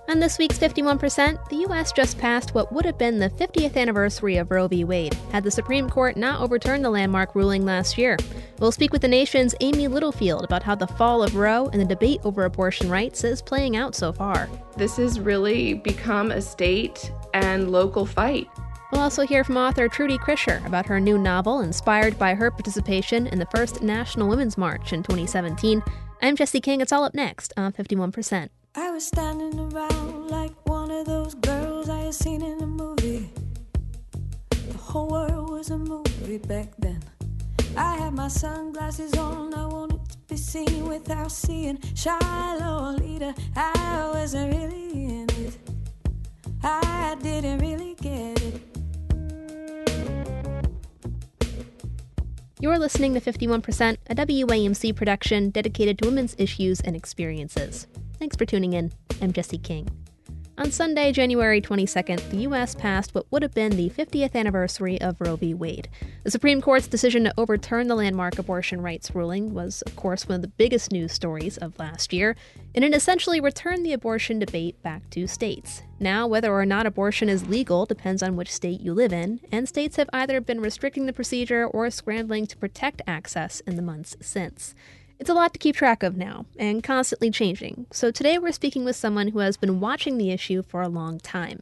On this week's 51%, the U.S. just passed what would have been the 50th anniversary of Roe v. Wade, had the Supreme Court not overturned the landmark ruling last year. We'll speak with the nation's Amy Littlefield about how the fall of Roe and the debate over abortion rights is playing out so far. This has really become a state and local fight. We'll also hear from author Trudy Krisher about her new novel inspired by her participation in the first National Women's March in 2017. I'm Jesse King. It's all up next on 51%. I was standing around like one of those girls I had seen in a movie. The whole world was a movie back then. I had my sunglasses on, I wanted to be seen without seeing shy Lolita. I wasn't really in it, I didn't really get it. You're listening to 51%, a WAMC production dedicated to women's issues and experiences. Thanks for tuning in. I'm Jesse King. On Sunday, January 22nd, the U.S. passed what would have been the 50th anniversary of Roe v. Wade. The Supreme Court's decision to overturn the landmark abortion rights ruling was, of course, one of the biggest news stories of last year, and it essentially returned the abortion debate back to states. Now, whether or not abortion is legal depends on which state you live in, and states have either been restricting the procedure or scrambling to protect access in the months since. It's a lot to keep track of now, and constantly changing. So today we're speaking with someone who has been watching the issue for a long time.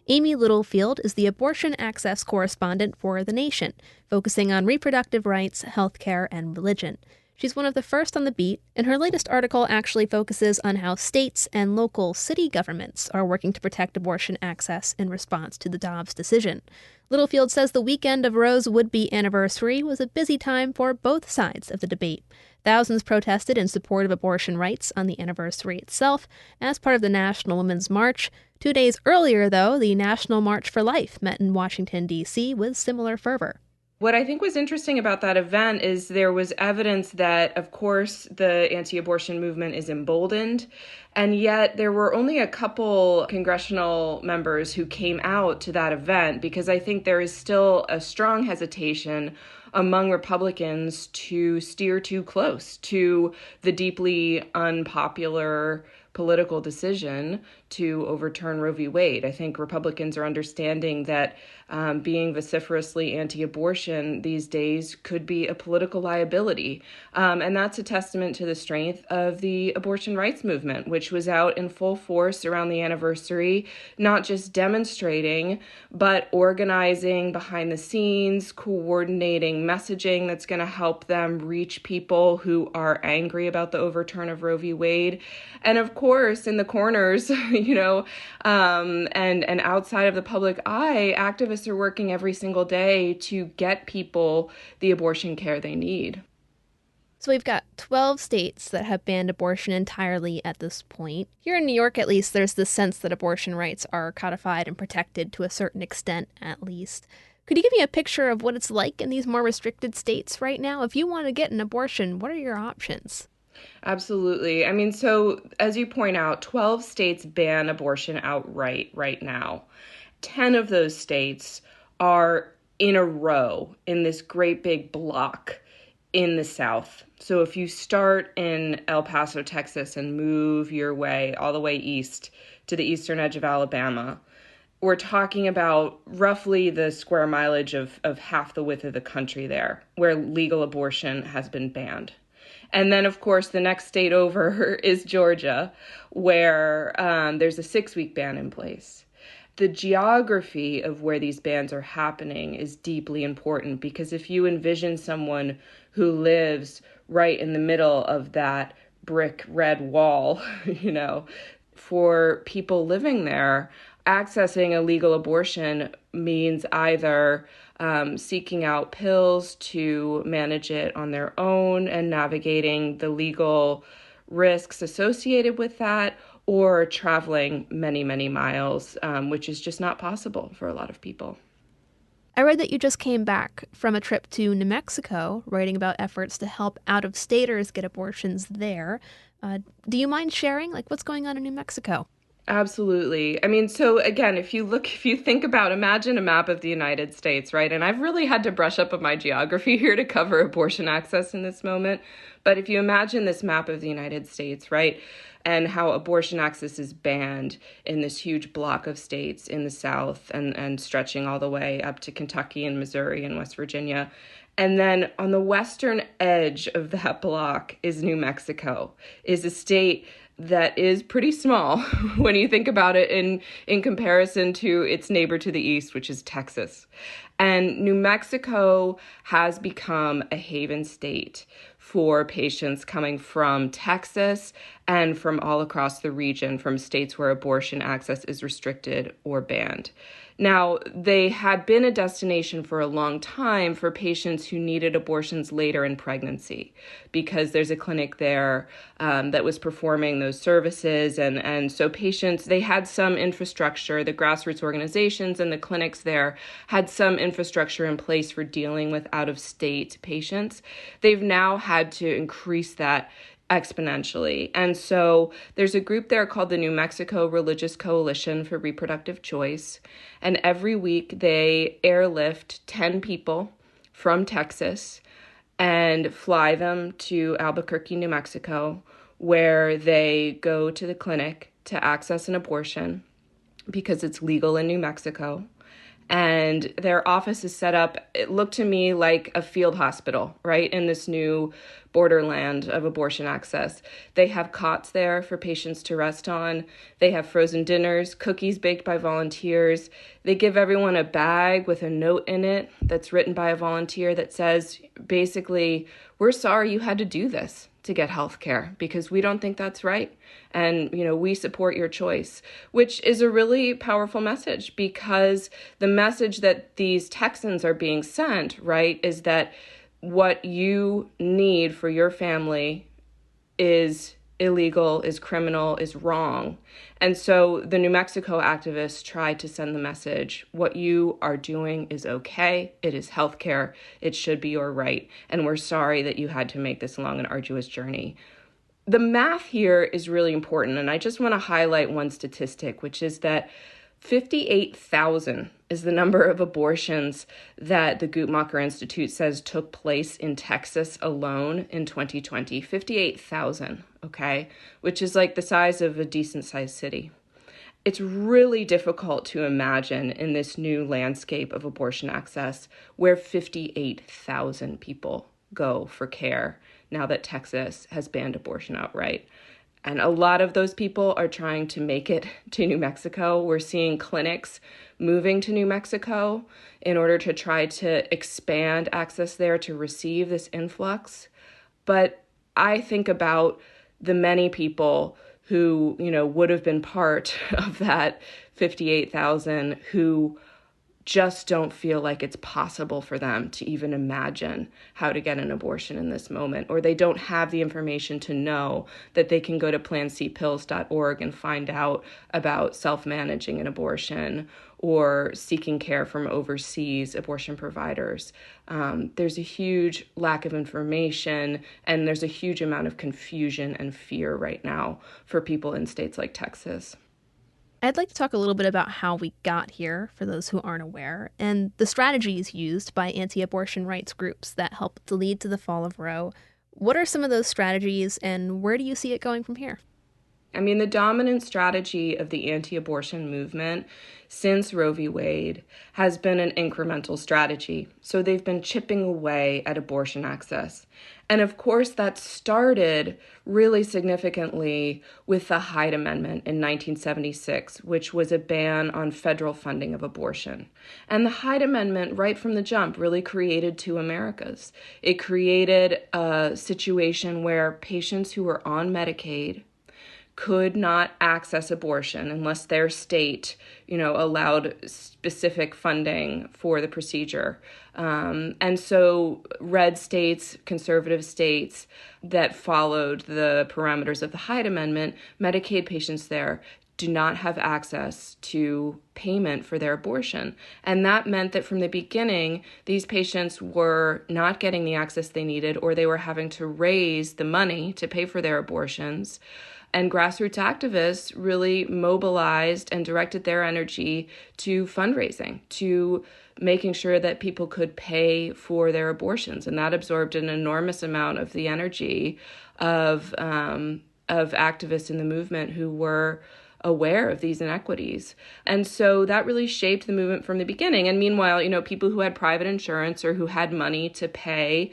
Amy Littlefield is the abortion access correspondent for The Nation, focusing on reproductive rights, healthcare, and religion. She's one of the first on the beat, and her latest article actually focuses on how states and local city governments are working to protect abortion access in response to the Dobbs decision. Littlefield says the weekend of Roe's would-be anniversary was a busy time for both sides of the debate. Thousands protested in support of abortion rights on the anniversary itself as part of the National Women's March. 2 days earlier, though, the National March for Life met in Washington, D.C. with similar fervor. What I think was interesting about that event is there was evidence that, of course, the anti-abortion movement is emboldened, and yet there were only a couple congressional members who came out to that event because I think there is still a strong hesitation among Republicans to steer too close to the deeply unpopular political decision to overturn Roe v. Wade. I think Republicans are understanding that being vociferously anti-abortion these days could be a political liability. And that's a testament to the strength of the abortion rights movement, which was out in full force around the anniversary, not just demonstrating, but organizing behind the scenes, coordinating messaging that's going to help them reach people who are angry about the overturn of Roe v. Wade. And of course, in the corners, and outside of the public eye, activists are working every single day to get people the abortion care they need. So we've got 12 states that have banned abortion entirely at this point. Here in New York, at least, there's this sense that abortion rights are codified and protected to a certain extent, at least. Could you give me a picture of what it's like in these more restricted states right now? If you want to get an abortion, what are your options? Absolutely. I mean, so as you point out, 12 states ban abortion outright right now. 10 of those states are in a row in this great big block in the South. So if you start in El Paso, Texas, and move your way all the way east to the eastern edge of Alabama, we're talking about roughly the square mileage of half the width of the country there, where legal abortion has been banned. And then, of course, the next state over is Georgia, where there's a 6-week ban in place. The geography of where these bans are happening is deeply important because if you envision someone who lives right in the middle of that brick red wall, for people living there, accessing a legal abortion means either seeking out pills to manage it on their own and navigating the legal risks associated with that, or traveling many, many miles, which is just not possible for a lot of people. I read that you just came back from a trip to New Mexico, writing about efforts to help out-of-staters get abortions there. Do you mind sharing, what's going on in New Mexico? Absolutely. I mean, so again, if you think about, imagine a map of the United States, right? And I've really had to brush up on my geography here to cover abortion access in this moment. But if you imagine this map of the United States, right? and how abortion access is banned in this huge block of states in the South and stretching all the way up to Kentucky and Missouri and West Virginia. And then on the western edge of that block is New Mexico, is a state that is pretty small when you think about it in comparison to its neighbor to the east, which is Texas. And New Mexico has become a haven state for patients coming from Texas and from all across the region, from states where abortion access is restricted or banned. Now, they had been a destination for a long time for patients who needed abortions later in pregnancy, because there's a clinic there that was performing those services. And so patients, they had some infrastructure, the grassroots organizations and the clinics there had some infrastructure in place for dealing with out-of-state patients. They've now had to increase that exponentially. And so there's a group there called the New Mexico Religious Coalition for Reproductive Choice. And every week they airlift 10 people from Texas and fly them to Albuquerque, New Mexico, where they go to the clinic to access an abortion because it's legal in New Mexico. And their office is set up, it looked to me like a field hospital, right, in this new borderland of abortion access. They have cots there for patients to rest on. They have frozen dinners, cookies baked by volunteers. They give everyone a bag with a note in it that's written by a volunteer that says, basically, we're sorry you had to do this to get health care because we don't think that's right. And, we support your choice, which is a really powerful message, because the message that these Texans are being sent, right, is that what you need for your family is illegal, is criminal, is wrong. And so the New Mexico activists tried to send the message, what you are doing is okay, it is healthcare, it should be your right, and we're sorry that you had to make this long and arduous journey. The math here is really important, and I just want to highlight one statistic, which is that 58,000 is the number of abortions that the Guttmacher Institute says took place in Texas alone in 2020. 58,000, okay, which is like the size of a decent-sized city. It's really difficult to imagine in this new landscape of abortion access where 58,000 people go for care now that Texas has banned abortion outright. And a lot of those people are trying to make it to New Mexico. We're seeing clinics moving to New Mexico in order to try to expand access there to receive this influx. But I think about the many people who, would have been part of that 58,000 who just don't feel like it's possible for them to even imagine how to get an abortion in this moment, or they don't have the information to know that they can go to plancpills.org and find out about self-managing an abortion or seeking care from overseas abortion providers. There's a huge lack of information, and there's a huge amount of confusion and fear right now for people in states like Texas. I'd like to talk a little bit about how we got here, for those who aren't aware, and the strategies used by anti-abortion rights groups that helped to lead to the fall of Roe. What are some of those strategies, and where do you see it going from here? The dominant strategy of the anti-abortion movement since Roe v. Wade has been an incremental strategy. So they've been chipping away at abortion access. And of course, that started really significantly with the Hyde Amendment in 1976, which was a ban on federal funding of abortion. And the Hyde Amendment, right from the jump, really created two Americas. It created a situation where patients who were on Medicaid could not access abortion unless their state, allowed specific funding for the procedure. And so red states, conservative states that followed the parameters of the Hyde Amendment, Medicaid patients there do not have access to payment for their abortion. And that meant that from the beginning, these patients were not getting the access they needed, or they were having to raise the money to pay for their abortions. And grassroots activists really mobilized and directed their energy to fundraising, to making sure that people could pay for their abortions. And that absorbed an enormous amount of the energy of of activists in the movement who were aware of these inequities. And so that really shaped the movement from the beginning. And meanwhile, people who had private insurance or who had money to pay,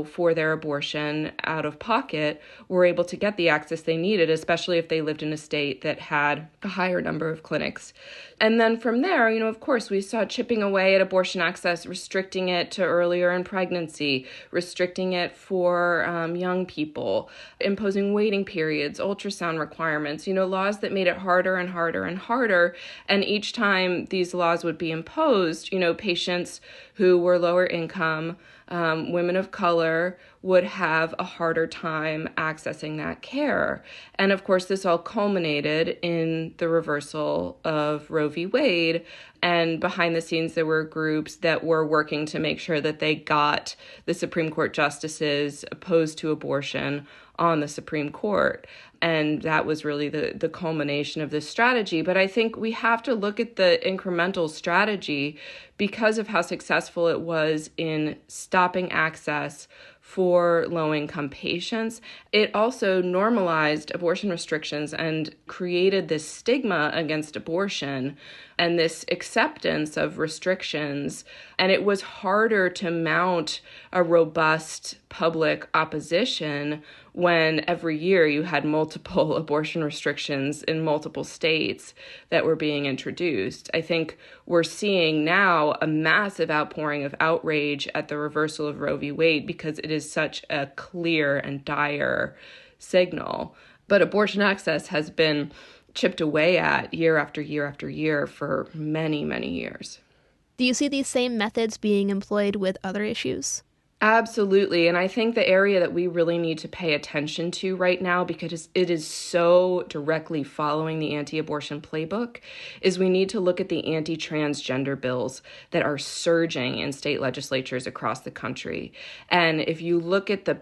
for their abortion out of pocket were able to get the access they needed, especially if they lived in a state that had a higher number of clinics. And then from there, of course, we saw chipping away at abortion access, restricting it to earlier in pregnancy, restricting it for young people, imposing waiting periods, ultrasound requirements, laws that made it harder and harder and harder. And each time these laws would be imposed, patients who were lower income, women of color, would have a harder time accessing that care. And of course, this all culminated in the reversal of Roe v. Wade. And behind the scenes, there were groups that were working to make sure that they got the Supreme Court justices opposed to abortion on the Supreme Court. And that was really the culmination of this strategy. But I think we have to look at the incremental strategy because of how successful it was in stopping access for low-income patients. It also normalized abortion restrictions and created this stigma against abortion and this acceptance of restrictions. And it was harder to mount a robust public opposition when every year you had multiple abortion restrictions in multiple states that were being introduced. I think we're seeing now a massive outpouring of outrage at the reversal of Roe v. Wade because it is such a clear and dire signal. But abortion access has been chipped away at year after year after year for many, many years. Do you see these same methods being employed with other issues? Absolutely. And I think the area that we really need to pay attention to right now, because it is so directly following the anti-abortion playbook, is we need to look at the anti-transgender bills that are surging in state legislatures across the country. And if you look at the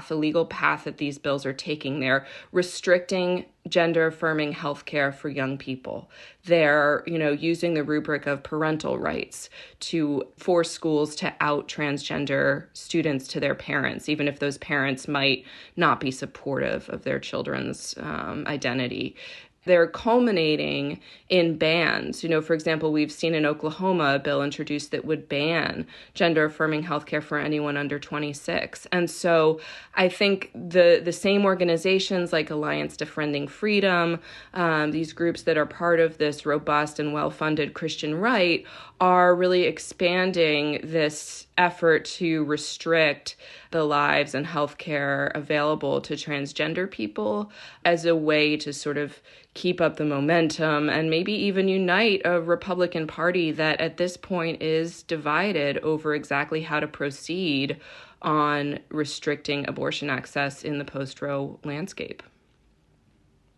legal path that these bills are taking, they're restricting gender-affirming healthcare for young people. They're, using the rubric of parental rights to force schools to out transgender students to their parents, even if those parents might not be supportive of their children's identity. They're culminating in bans. For example, we've seen in Oklahoma a bill introduced that would ban gender-affirming healthcare for anyone under 26. And so I think the same organizations like Alliance Defending Freedom, these groups that are part of this robust and well-funded Christian right, are really expanding this effort to restrict the lives and healthcare available to transgender people as a way to sort of keep up the momentum and maybe even unite a Republican Party that at this point is divided over exactly how to proceed on restricting abortion access in the post-Roe landscape.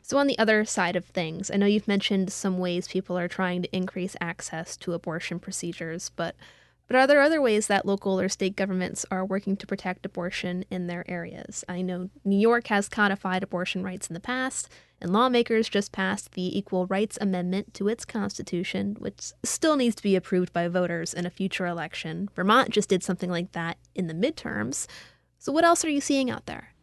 So on the other side of things, I know you've mentioned some ways people are trying to increase access to abortion procedures, but are there other ways that local or state governments are working to protect abortion in their areas? I know New York has codified abortion rights in the past, and lawmakers just passed the Equal Rights Amendment to its constitution, which still needs to be approved by voters in a future election. Vermont just did something like that in the midterms. So what else are you seeing out there?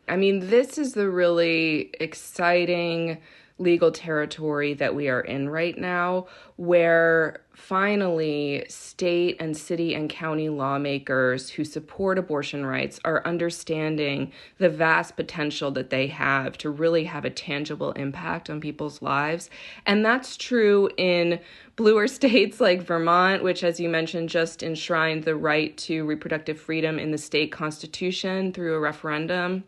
I mean, this is the really exciting legal territory that we are in right now, where finally state and city and county lawmakers who support abortion rights are understanding the vast potential that they have to really have a tangible impact on people's lives. And that's true in bluer states like Vermont, which, as you mentioned, just enshrined the right to reproductive freedom in the state constitution through a referendum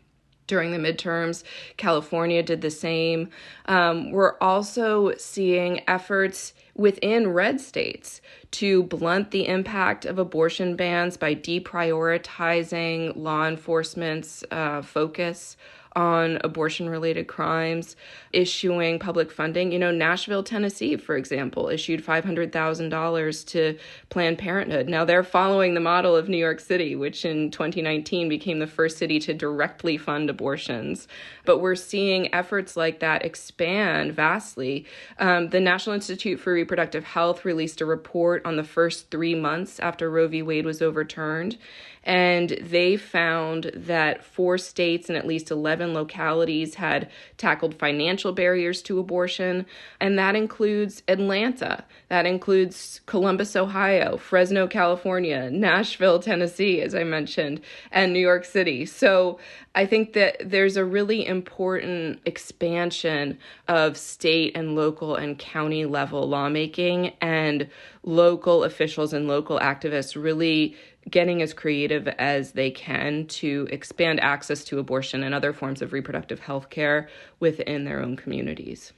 during the midterms. California did the same. We're also seeing efforts within red states to blunt the impact of abortion bans by deprioritizing law enforcement's focus on abortion-related crimes, issuing public funding. Nashville, Tennessee, for example, issued $500,000 to Planned Parenthood. Now they're following the model of New York City, which in 2019 became the first city to directly fund abortions. But we're seeing efforts like that expand vastly. The National Institute for Reproductive Health released a report on the first 3 months after Roe v. Wade was overturned, and they found that 4 states and at least 11 7 localities had tackled financial barriers to abortion, and that includes Atlanta, that includes Columbus, Ohio, Fresno, California, Nashville, Tennessee, as I mentioned, and New York City. So I think that there's a really important expansion of state and local and county level lawmaking, and local officials and local activists really getting as creative as they can to expand access to abortion and other forms of reproductive health care within their own communities.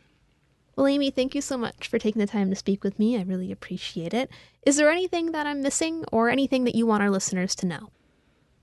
Well, Amy, thank you so much for taking the time to speak with me. I really appreciate it. Is there anything that I'm missing or anything that you want our listeners to know?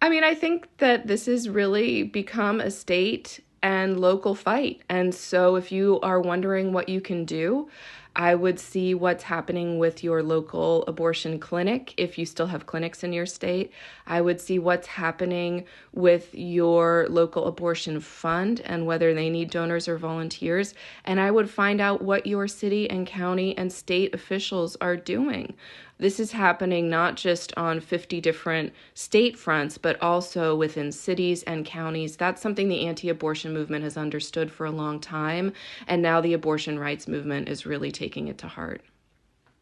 I mean, I think that this has really become a state and local fight. And so if you are wondering what you can do, I would see what's happening with your local abortion clinic, if you still have clinics in your state. I would see what's happening with your local abortion fund and whether they need donors or volunteers. And I would find out what your city and county and state officials are doing. This is happening not just on 50 different state fronts, but also within cities and counties. That's something the anti-abortion movement has understood for a long time, and now the abortion rights movement is really taking it to heart.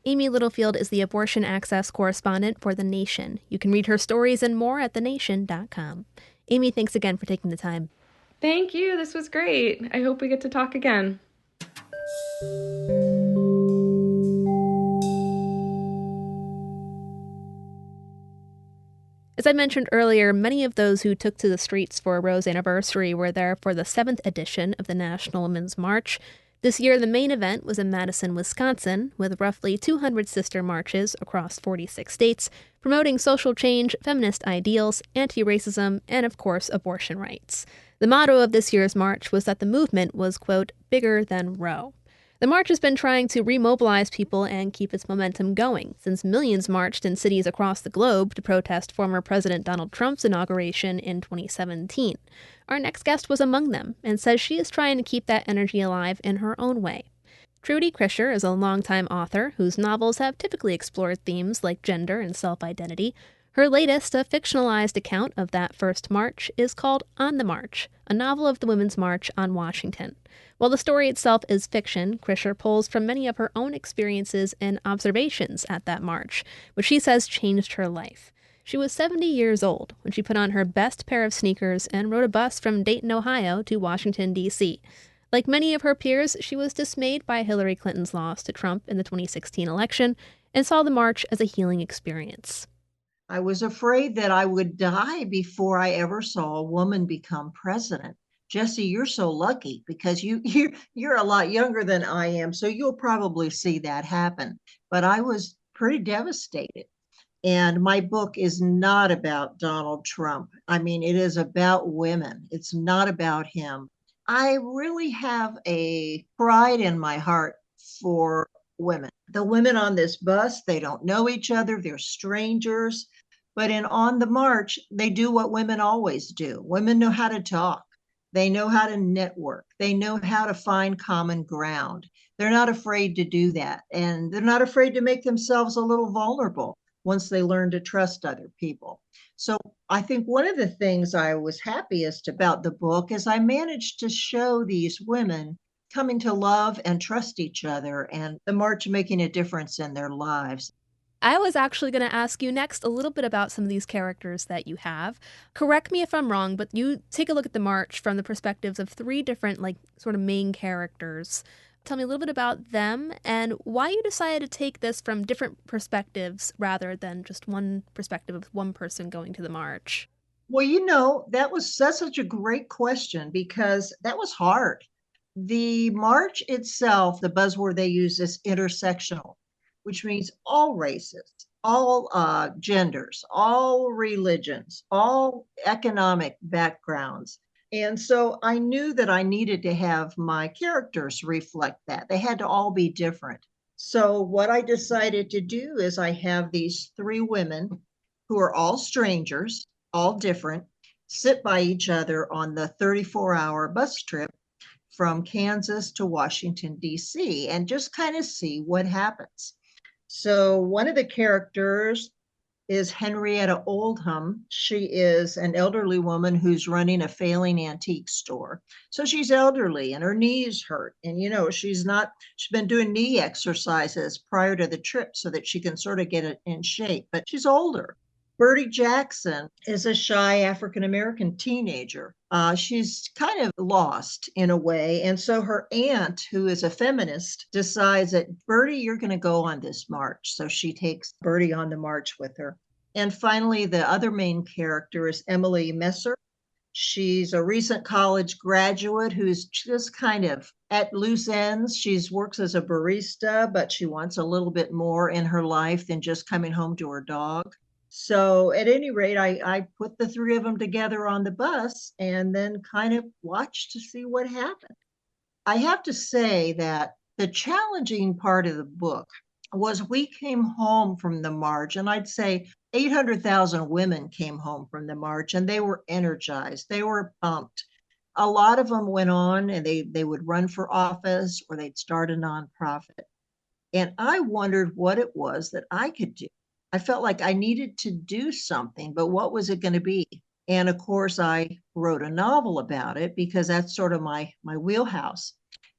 Amy Littlefield is the abortion access correspondent for The Nation. You can read her stories and more at thenation.com. Amy, thanks again for taking the time. Thank you. This was great. I hope we get to talk again. As I mentioned earlier, many of those who took to the streets for Roe's anniversary were there for the 7th edition of the National Women's March. This year, the main event was in Madison, Wisconsin, with roughly 200 sister marches across 46 states, promoting social change, feminist ideals, anti-racism, and, of course, abortion rights. The motto of this year's march was that the movement was, quote, bigger than Roe. The march has been trying to remobilize people and keep its momentum going, since millions marched in cities across the globe to protest former President Donald Trump's inauguration in 2017. Our next guest was among them, and says she is trying to keep that energy alive in her own way. Trudy Krisher is a longtime author whose novels have typically explored themes like gender and self-identity. Her latest, a fictionalized account of that first march, is called On the March, a novel of the Women's March on Washington. While the story itself is fiction, Krisher pulls from many of her own experiences and observations at that march, which she says changed her life. She was 70 years old when she put on her best pair of sneakers and rode a bus from Dayton, Ohio to Washington, D.C. Like many of her peers, she was dismayed by Hillary Clinton's loss to Trump in the 2016 election and saw the march as a healing experience. I was afraid that I would die before I ever saw a woman become president. Jesse, you're so lucky because you're a lot younger than I am, so you'll probably see that happen. But I was pretty devastated. And my book is not about Donald Trump. I mean, it is about women. It's not about him. I really have a pride in my heart for women. The women on this bus, they don't know each other. They're strangers. But On the March, they do what women always do. Women know how to talk. They know how to network. They know how to find common ground. They're not afraid to do that. And they're not afraid to make themselves a little vulnerable once they learn to trust other people. So I think one of the things I was happiest about the book is I managed to show these women coming to love and trust each other, and the march making a difference in their lives. I was actually going to ask you next a little bit about some of these characters that you have. Correct me if I'm wrong, but you take a look at the march from the perspectives of 3 different, sort of main characters. Tell me a little bit about them and why you decided to take this from different perspectives rather than just one perspective of one person going to the march. Well, that's such a great question because that was hard. The march itself, the buzzword they use is intersectional, which means all races, all genders, all religions, all economic backgrounds. And so I knew that I needed to have my characters reflect that. They had to all be different. So what I decided to do is I have these 3 women who are all strangers, all different, sit by each other on the 34-hour bus trip from Kansas to Washington, D.C., and just kind of see what happens. So one of the characters is Henrietta Oldham. She is an elderly woman who's running a failing antique store. So she's elderly and her knees hurt. And, she's been doing knee exercises prior to the trip so that she can sort of get it in shape, but she's older. Bertie Jackson is a shy African-American teenager. She's kind of lost in a way. And so her aunt, who is a feminist, decides that, Bertie, you're going to go on this march. So she takes Bertie on the march with her. And finally, the other main character is Emily Messer. She's a recent college graduate who's just kind of at loose ends. She works as a barista, but she wants a little bit more in her life than just coming home to her dog. So at any rate, I put the three of them together on the bus and then kind of watched to see what happened. I have to say that the challenging part of the book was we came home from the march, and I'd say 800,000 women came home from the march, and they were energized. They were pumped. A lot of them went on and they would run for office or they'd start a nonprofit. And I wondered what it was that I could do. I felt like I needed to do something, but what was it going to be? And of course, I wrote a novel about it because that's sort of my wheelhouse.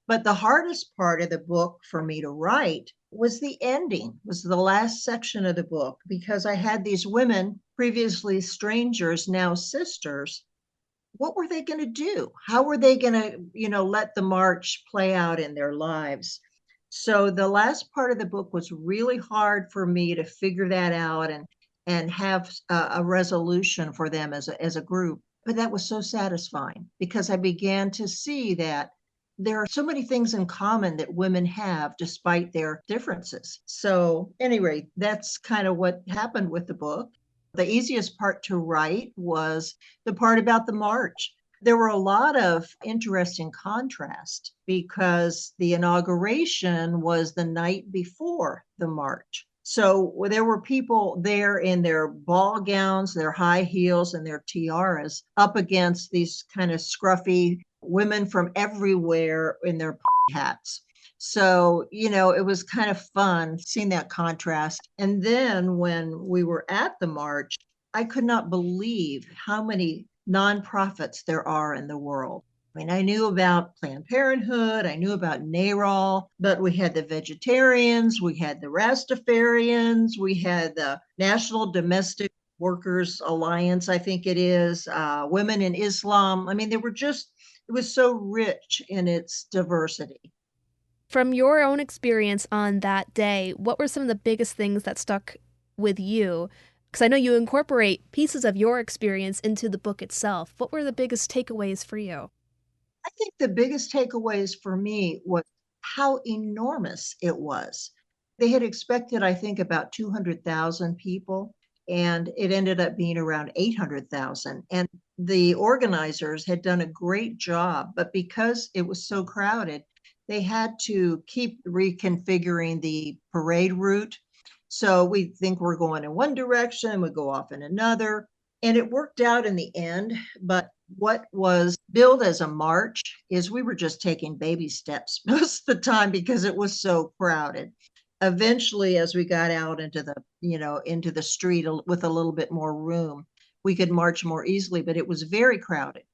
But the hardest part of the book for me to write was the ending, was the last section of the book, because I had these women, previously strangers, now sisters. What were they going to do? How were they going to, let the march play out in their lives? So the last part of the book was really hard for me to figure that out and have a resolution for them as a group. But that was so satisfying because I began to see that there are so many things in common that women have despite their differences. So anyway, that's kind of what happened with the book. The easiest part to write was the part about the march. There were a lot of interesting contrast because the inauguration was the night before the march. So there were people there in their ball gowns, their high heels, and their tiaras up against these kind of scruffy women from everywhere in their hats. So, it was kind of fun seeing that contrast. And then when we were at the march, I could not believe how many nonprofits there are in the world. I mean, I knew about Planned Parenthood, I knew about NARAL, but we had the vegetarians, we had the Rastafarians, we had the National Domestic Workers Alliance, I think it is, Women in Islam. I mean, it was so rich in its diversity. From your own experience on that day, what were some of the biggest things that stuck with you? Because I know you incorporate pieces of your experience into the book itself. What were the biggest takeaways for you? I think the biggest takeaways for me was how enormous it was. They had expected, I think, about 200,000 people, and it ended up being around 800,000. And the organizers had done a great job, but because it was so crowded, they had to keep reconfiguring the parade route. So we think we're going in one direction, we go off in another, and it worked out in the end. But what was billed as a march is we were just taking baby steps most of the time because it was so crowded. Eventually, as we got out into the street with a little bit more room, we could march more easily, but it was very crowded,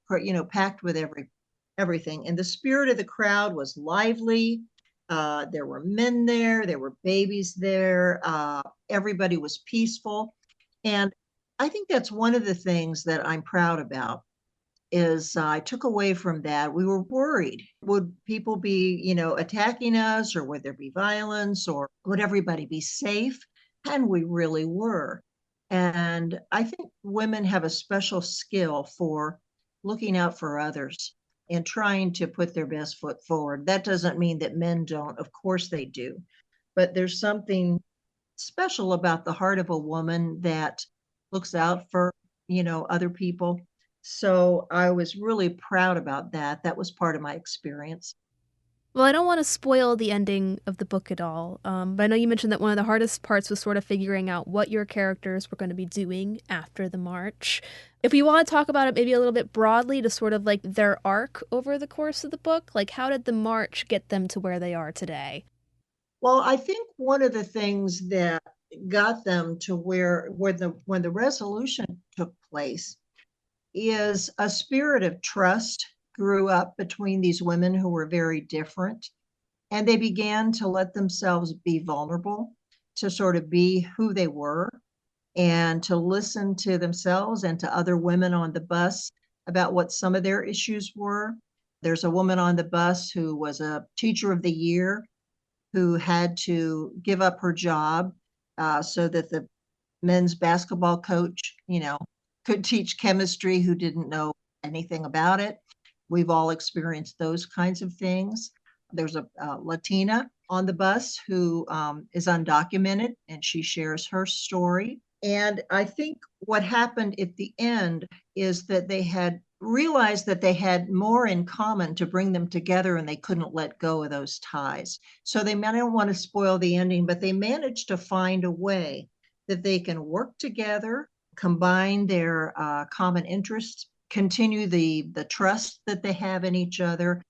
packed with everything. And the spirit of the crowd was lively. There were men there were babies there. Everybody was peaceful. And I think that's one of the things that I'm proud about is I took away from that. We were worried. Would people be, attacking us, or would there be violence, or would everybody be safe? And we really were. And I think women have a special skill for looking out for others and trying to put their best foot forward. That doesn't mean that men don't. Of course they do. But there's something special about the heart of a woman that looks out for, other people. So I was really proud about that. That was part of my experience. Well, I don't want to spoil the ending of the book at all, but I know you mentioned that one of the hardest parts was sort of figuring out what your characters were going to be doing after the march. If we want to talk about it maybe a little bit broadly to sort of like their arc over the course of the book, like how did the march get them to where they are today? Well, I think one of the things that got them to where when the resolution took place is a spirit of trust grew up between these women who were very different, and they began to let themselves be vulnerable, to sort of be who they were, and to listen to themselves and to other women on the bus about what some of their issues were. There's a woman on the bus who was a teacher of the year who had to give up her job so that the men's basketball coach, could teach chemistry who didn't know anything about it. We've all experienced those kinds of things. There's a Latina on the bus who is undocumented, and she shares her story. And I think what happened at the end is that they had realized that they had more in common to bring them together, and they couldn't let go of those ties. So I don't want to spoil the ending, but they managed to find a way that they can work together, combine their common interests, continue the trust that they have in each other,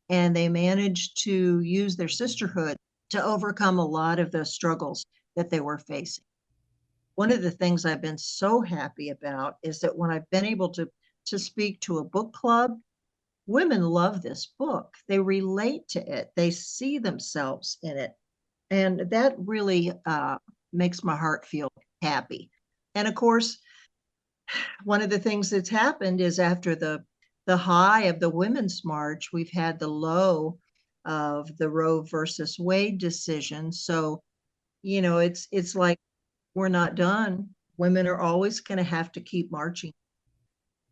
and they managed to use their sisterhood to overcome a lot of the struggles that they were facing. One of the things I've been so happy about is that when I've been able to speak to a book club, women love this book. They relate to it. They see themselves in it. And that really makes my heart feel happy. And of course, one of the things that's happened is after the high of the Women's March, we've had the low of the Roe versus Wade decision. So, it's like we're not done. Women are always going to have to keep marching.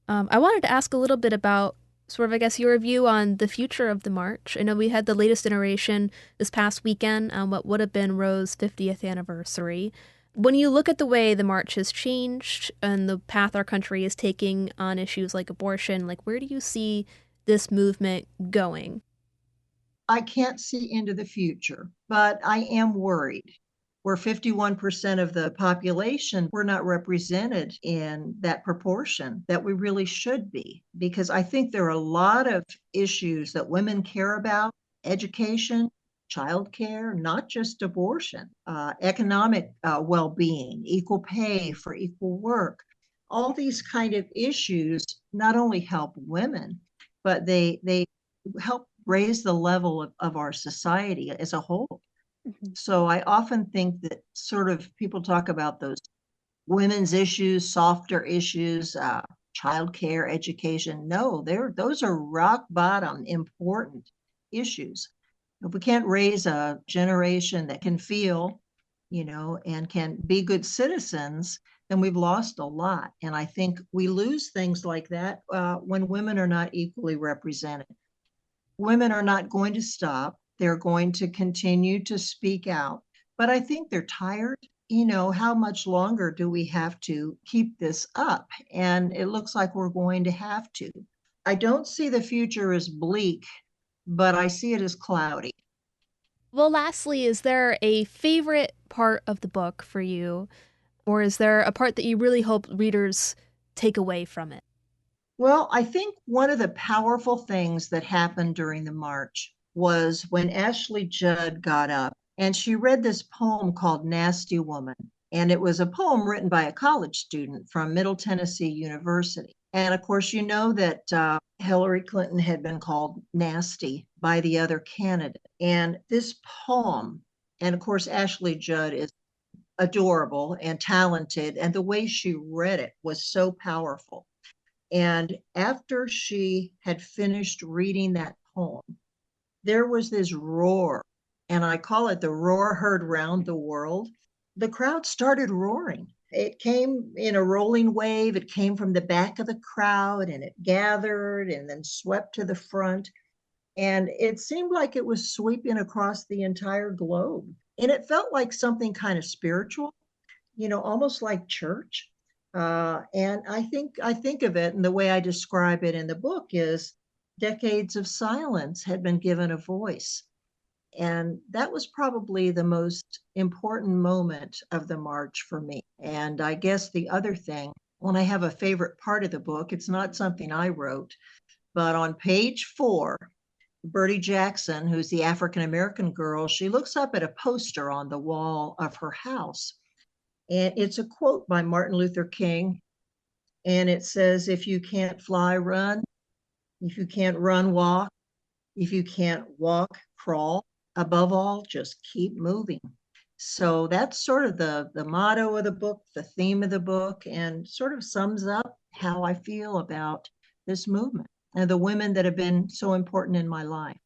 I wanted to ask a little bit about sort of, I guess, your view on the future of the march. I know we had the latest iteration this past weekend on what would have been Roe's 50th anniversary. When you look at the way the march has changed and the path our country is taking on issues like abortion, where do you see this movement going? I can't see into the future, but I am worried. We're 51% of the population. We're not represented in that proportion that we really should be, because I think there are a lot of issues that women care about: education, childcare, not just abortion, economic well-being, equal pay for equal work. All these kind of issues not only help women, but they help raise the level of our society as a whole. Mm-hmm. So I often think that sort of people talk about those women's issues, softer issues, childcare, education. No, those are rock bottom important issues. If we can't raise a generation that can feel, and can be good citizens, then we've lost a lot. And I think we lose things like that when women are not equally represented. Women are not going to stop. They're going to continue to speak out. But I think they're tired. How much longer do we have to keep this up? And it looks like we're going to have to. I don't see the future as bleak, but I see it as cloudy. Well, lastly, is there a favorite part of the book for you? Or is there a part that you really hope readers take away from it? Well, I think one of the powerful things that happened during the march was when Ashley Judd got up and she read this poem called Nasty Woman. And it was a poem written by a college student from Middle Tennessee University. And of course, you know that Hillary Clinton had been called nasty by the other candidate. And this poem, and of course, Ashley Judd is adorable and talented, and the way she read it was so powerful. And after she had finished reading that poem, there was this roar, and I call it the roar heard round the world. The crowd started roaring. It came in a rolling wave. It came from the back of the crowd, and it gathered and then swept to the front. And it seemed like it was sweeping across the entire globe. And it felt like something kind of spiritual, almost like church. And I think of it, and the way I describe it in the book is decades of silence had been given a voice. And that was probably the most important moment of the march for me. And I guess the other thing, when I have a favorite part of the book, it's not something I wrote, but on page 4, Bertie Jackson, who's the African-American girl, she looks up at a poster on the wall of her house. And it's a quote by Martin Luther King. And it says, if you can't fly, run. If you can't run, walk. If you can't walk, crawl. Above all, just keep moving. So that's sort of the motto of the book, the theme of the book, and sort of sums up how I feel about this movement and the women that have been so important in my life.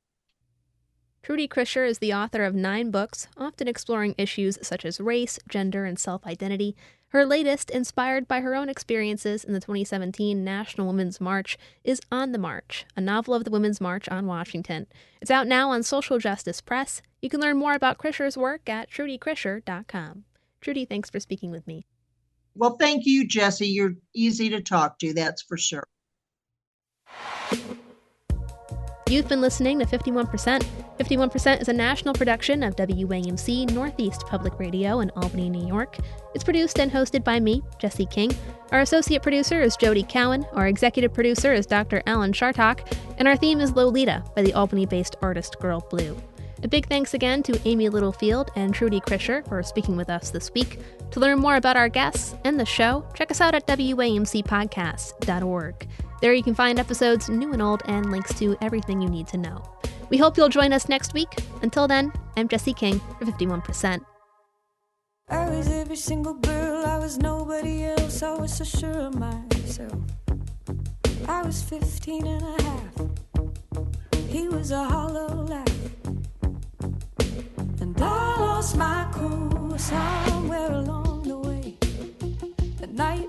Trudy Krisher is the author of 9 books, often exploring issues such as race, gender, and self-identity. Her latest, inspired by her own experiences in the 2017 National Women's March, is On the March, a novel of the Women's March on Washington. It's out now on Social Justice Press. You can learn more about Krisher's work at trudykrisher.com. Trudy, thanks for speaking with me. Well, thank you, Jesse. You're easy to talk to, that's for sure. You've been listening to 51%. 51% is a national production of WAMC Northeast Public Radio in Albany, New York. It's produced and hosted by me, Jesse King. Our associate producer is Jody Cowan. Our executive producer is Dr. Alan Chartock. And our theme is Lolita by the Albany-based artist Girl Blue. A big thanks again to Amy Littlefield and Trudy Krisher for speaking with us this week. To learn more about our guests and the show, check us out at WAMCpodcast.org. There you can find episodes new and old and links to everything you need to know. We hope you'll join us next week. Until then, I'm Jesse King for 51%. I was every single girl, I was nobody else, I was so sure of myself. I was 15 and a half, he was a hollow laugh. And I lost my cool somewhere along the way. The night